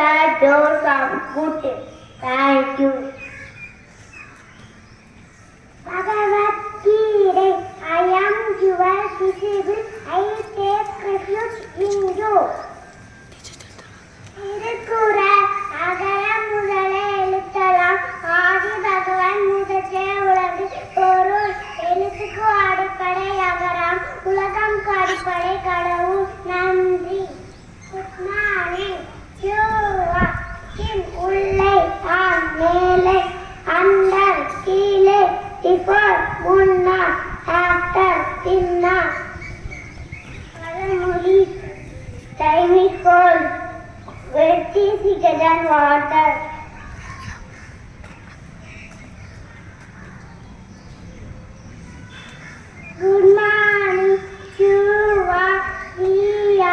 that those are good. Thank you. Bhagavad Gita, I am your disciple. I take refuge in you. திருக்குற அகர முதல எழுத்தலாம் ஆதி பகவான் முதற்றே உலகு பொருள் எழுத்துக்கு அடிப்படை அகரம் உலகம் அடிப்படை கடவுள் நன்றி. Good morning. உள்ளே மேலே அண்டர் கீழே பிஃபோர் முன்னால் ஆஃப்டர் பின்னால். பழமொழி time is gold. Wet is thicker than water. Good morning, Chuva. We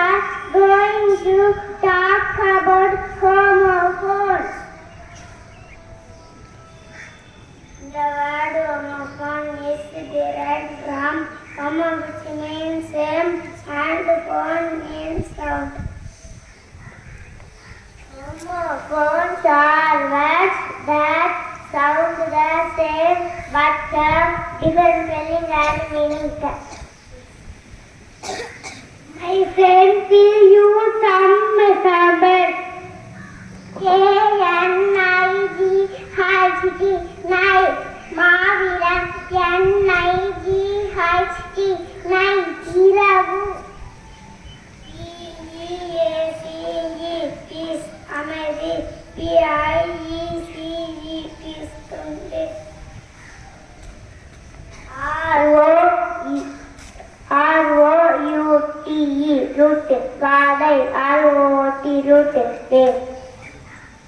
are going to talk about homophone. The word homophone is derived from homo, which means same, and phone means sound. Homophones are words that sound the same but have different spelling and meaning. My friend will use some alphabet. K-N-I-G-H-T, night. Maviran, N-I-G-H-T, night. Iravu. Amazing. P-I-E-C-E is Sunday. R-O-U-T-E, root. Garden, R-O-T, root.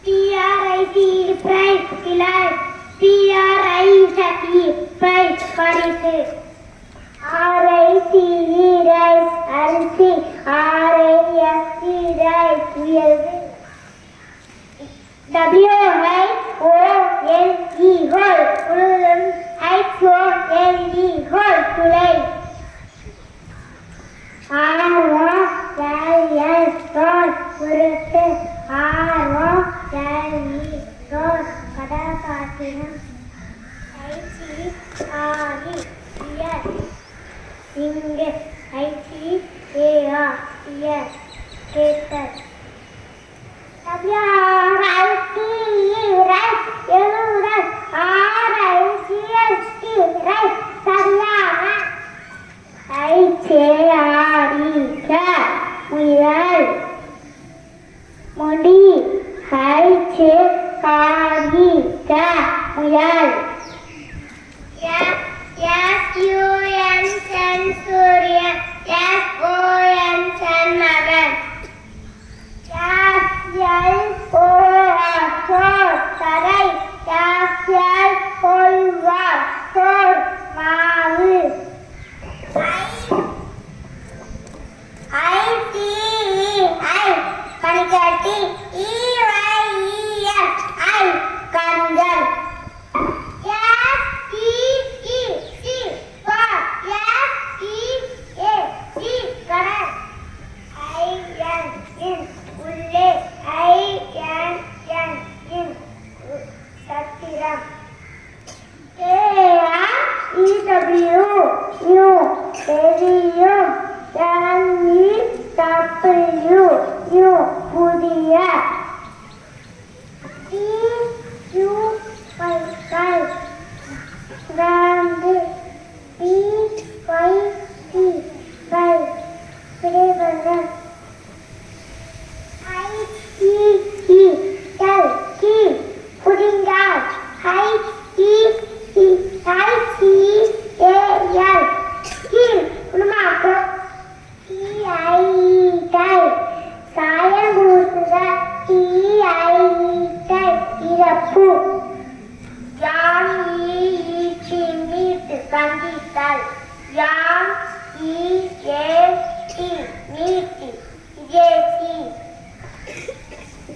P-R-I-C-E, price, delight. P-R-I-C-E, price, price. R-I-C-E, rice, R-C, R-I-S-C, rice, real. W-H-O-L-E, whole, H-O-L-E, whole, today. R-O-L-E, God, R-O-L-E, God, Kadakatina. H-E-R-E, yes. Sing, H-E-A-R, yes, Ketan. W-R-I-T-E, right, right, R-I-C-H-T, right, Saryana. H-A-R-E, cat, mural. Mundi, H-A-R-E, cat, mural.